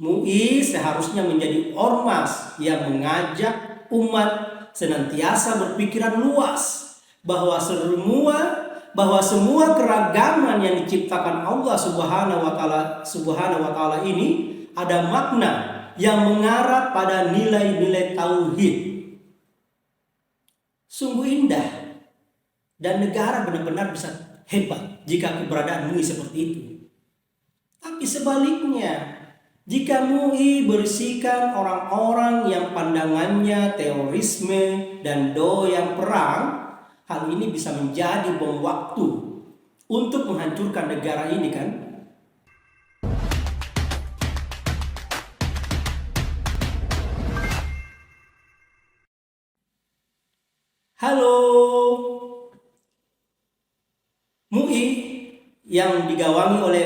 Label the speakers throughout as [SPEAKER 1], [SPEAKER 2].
[SPEAKER 1] MUI seharusnya menjadi ormas yang mengajak umat senantiasa berpikiran luas bahwa semua keragaman yang diciptakan Allah Subhanahu wa taala ini ada makna yang mengarah pada nilai-nilai tauhid. Sungguh indah, dan negara benar-benar bisa hebat jika keberadaan MUI seperti itu. Tapi sebaliknya, jika MUI berisikan orang-orang yang pandangannya terorisme dan doyan perang, hal ini bisa menjadi bom waktu untuk menghancurkan negara ini, kan? Halo, MUI yang digawangi oleh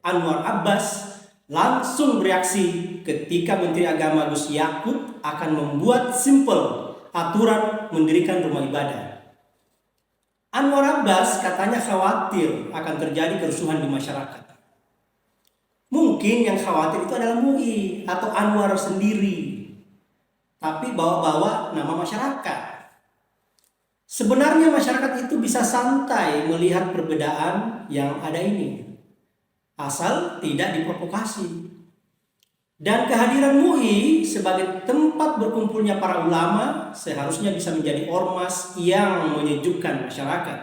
[SPEAKER 1] Anwar Abbas langsung bereaksi ketika Menteri Agama Gus Yakut akan membuat simpel aturan mendirikan rumah ibadah. Anwar Abbas katanya khawatir akan terjadi kerusuhan di masyarakat. Mungkin yang khawatir itu adalah MUI atau Anwar sendiri, tapi bawa-bawa nama masyarakat. Sebenarnya masyarakat itu bisa santai melihat perbedaan yang ada ini, asal tidak diprovokasi. Dan kehadiran MUI sebagai tempat berkumpulnya para ulama seharusnya bisa menjadi ormas yang menyejukkan masyarakat.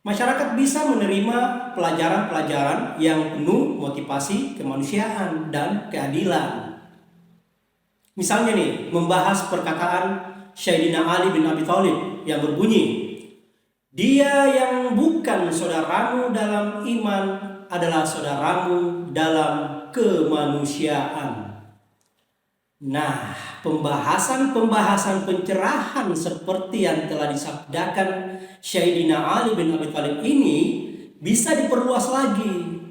[SPEAKER 1] Masyarakat bisa menerima pelajaran-pelajaran yang penuh motivasi kemanusiaan dan keadilan. Misalnya nih, membahas perkataan Sayyidina Ali bin Abi Thalib yang berbunyi, "Dia yang bukan saudaramu dalam iman adalah saudaramu dalam kemanusiaan." Nah, pembahasan pencerahan seperti yang telah disabdakan Sayyidina Ali bin Abi Thalib ini bisa diperluas lagi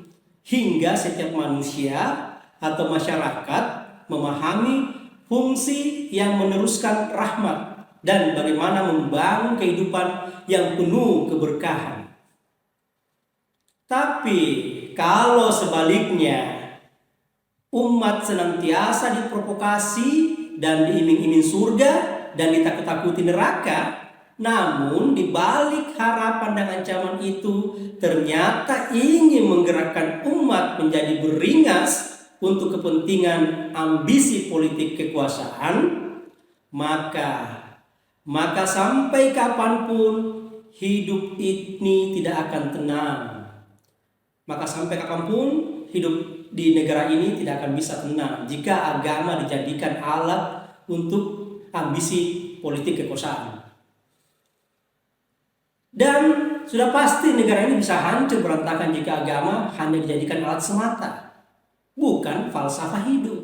[SPEAKER 1] hingga setiap manusia atau masyarakat memahami fungsi yang meneruskan rahmat dan bagaimana membangun kehidupan yang penuh keberkahan. Tapi kalau sebaliknya, umat senantiasa diprovokasi dan diiming-iming surga dan ditakut-takuti neraka, namun di balik harapan dan ancaman itu ternyata ingin menggerakkan umat menjadi beringas untuk kepentingan ambisi politik kekuasaan, maka sampai kapanpun hidup ini tidak akan tenang. Maka sampai kapanpun hidup di negara ini tidak akan bisa tenang jika agama dijadikan alat untuk ambisi politik kekuasaan. Dan sudah pasti negara ini bisa hancur berantakan jika agama hanya dijadikan alat semata, bukan falsafah hidup.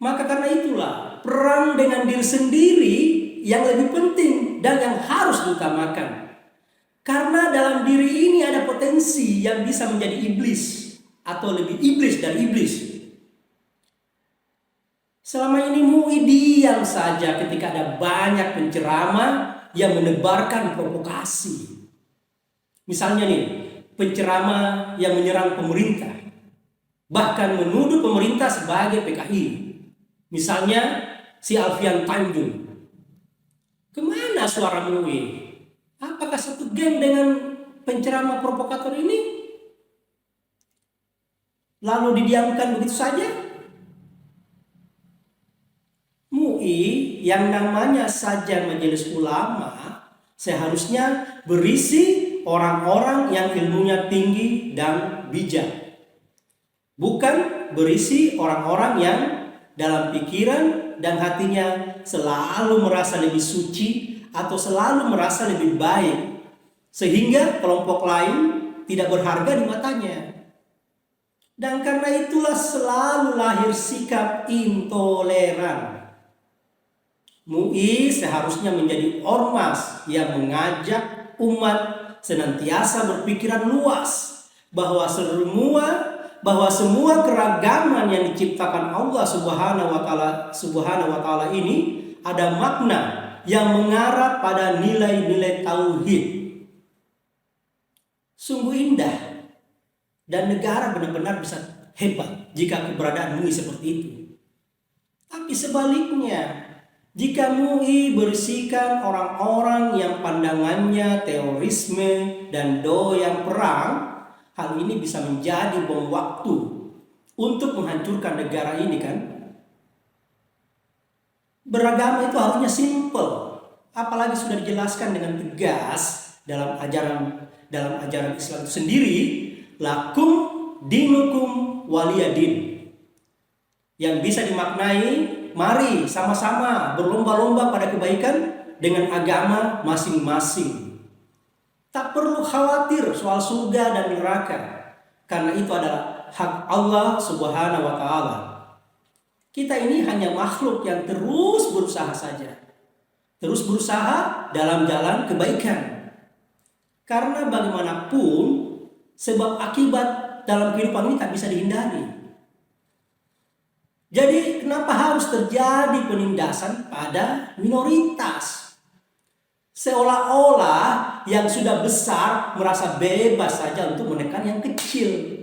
[SPEAKER 1] Maka karena itulah perang dengan diri sendiri yang lebih penting dan yang harus diutamakan. Karena dalam diri ini ada potensi yang bisa menjadi iblis atau lebih iblis dari iblis. Selama ini MUI diam saja ketika ada banyak penceramah yang menebarkan provokasi. Misalnya nih, penceramah yang menyerang pemerintah, bahkan menuduh pemerintah sebagai PKI. Misalnya si Alfian Tanjung. Kemana suara MUI? Apakah satu geng dengan penceramah provokator ini? Lalu didiamkan begitu saja? MUI yang namanya saja majelis ulama seharusnya berisi orang-orang yang ilmunya tinggi dan bijak. Bukan berisi orang-orang yang dalam pikiran dan hatinya selalu merasa lebih suci atau selalu merasa lebih baik, sehingga kelompok lain tidak berharga di matanya. Dan karena itulah selalu lahir sikap intoleran. MUI seharusnya menjadi ormas yang mengajak umat senantiasa berpikiran luas bahwa semua keragaman yang diciptakan Allah Subhanahu wa taala ini ada makna yang mengarah pada nilai-nilai tauhid. Sungguh indah, dan negara benar-benar bisa hebat jika keberadaan MUI seperti itu. Tapi sebaliknya, jika MUI berisikan orang-orang yang pandangannya terorisme dan doyan perang, hal ini bisa menjadi bom waktu untuk menghancurkan negara ini kan. Beragama itu harusnya simple, apalagi sudah dijelaskan dengan tegas dalam ajaran Islam itu sendiri, lakum dinukum waliyadin. Yang bisa dimaknai, mari sama-sama berlomba-lomba pada kebaikan dengan agama masing-masing. Tak perlu khawatir soal surga dan neraka, karena itu adalah hak Allah Subhanahu wa Ta'ala. Kita ini hanya makhluk yang terus berusaha saja, terus berusaha dalam jalan kebaikan. Karena bagaimanapun sebab akibat dalam kehidupan ini tak bisa dihindari. Jadi kenapa harus terjadi penindasan pada minoritas? Seolah-olah yang sudah besar merasa bebas saja untuk menekan yang kecil.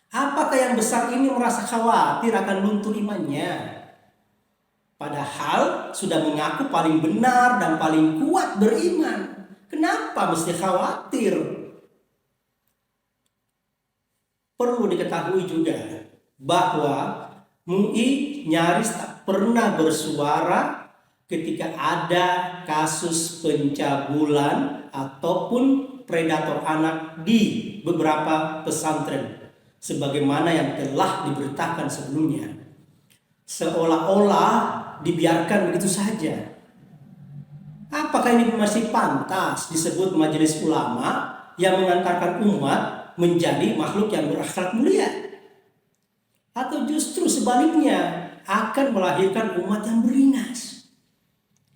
[SPEAKER 1] Apakah yang besar ini merasa khawatir akan luntur imannya? Padahal sudah mengaku paling benar dan paling kuat beriman. Kenapa mesti khawatir? Perlu diketahui juga bahwa MUI nyaris tak pernah bersuara ketika ada kasus pencabulan ataupun predator anak di beberapa pesantren sebagaimana yang telah diberitakan sebelumnya. Seolah-olah dibiarkan begitu saja. Apakah ini masih pantas disebut majelis ulama yang mengantarkan umat menjadi makhluk yang berakhlak mulia? Atau justru sebaliknya akan melahirkan umat yang beringas,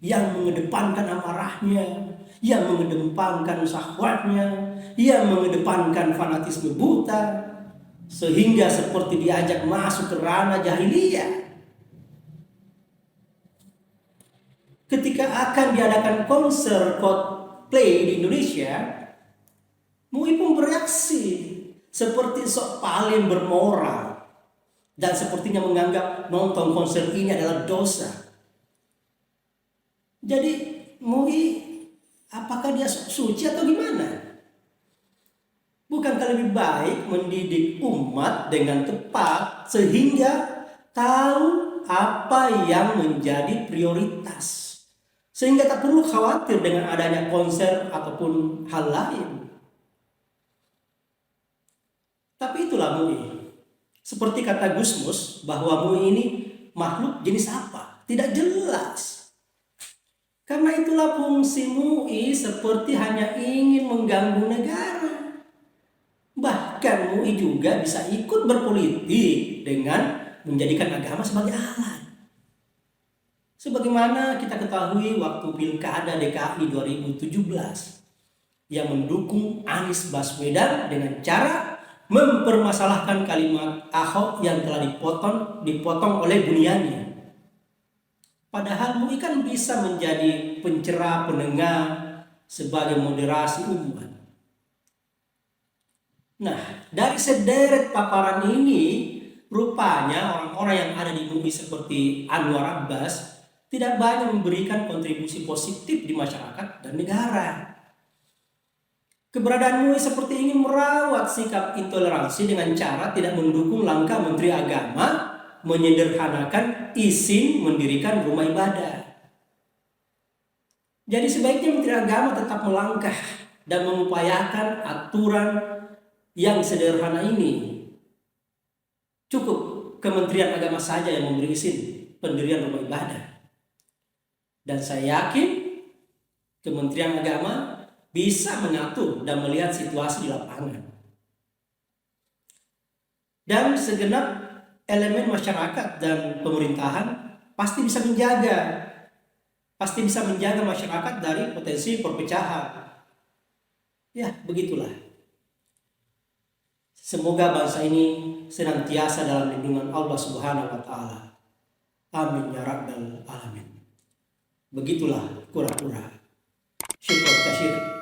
[SPEAKER 1] yang mengedepankan amarahnya, yang mengedepankan syahwatnya, yang mengedepankan fanatisme buta, sehingga seperti diajak masuk ke ranah jahiliyah. Ketika akan diadakan konser Coldplay di Indonesia, MUI pun bereaksi seperti sok paling bermoral dan sepertinya menganggap nonton konser ini adalah dosa. Jadi MUI apakah dia suci atau gimana? Bukankah lebih baik mendidik umat dengan tepat sehingga tahu apa yang menjadi prioritas, sehingga tak perlu khawatir dengan adanya konser ataupun hal lain. Tapi itulah MUI. Seperti kata Gusmus bahwa MUI ini makhluk jenis apa? Tidak jelas. Karena itulah fungsi MUI seperti hanya ingin mengganggu negara. Bahkan MUI juga bisa ikut berpolitik dengan menjadikan agama sebagai alat. Sebagaimana kita ketahui waktu Pilkada DKI 2017 yang mendukung Anies Baswedan dengan cara mempermasalahkan kalimat Ahok yang telah dipotong oleh Buniani. Padahal MUI kan bisa menjadi pencerah, penengah sebagai moderasi umat. Nah, dari sederet paparan ini, rupanya orang-orang yang ada di MUI seperti Anwar Abbas tidak banyak memberikan kontribusi positif di masyarakat dan negara. Keberadaan MUI seperti ingin merawat sikap intoleransi dengan cara tidak mendukung langkah Menteri Agama menyederhanakan izin mendirikan rumah ibadah. Jadi sebaiknya Menteri Agama tetap melangkah dan mengupayakan aturan yang sederhana ini. Cukup Kementerian Agama saja yang memberi izin pendirian rumah ibadah. Dan saya yakin Kementerian Agama bisa mengatur dan melihat situasi di lapangan. Dan segenap elemen masyarakat dan pemerintahan pasti bisa menjaga masyarakat dari potensi perpecahan. Ya, begitulah. Semoga bangsa ini senantiasa dalam lindungan Allah Subhanahu wa Ta'ala. Amin ya rabbal alamin. Begitulah kura-kura. Syukur katsir.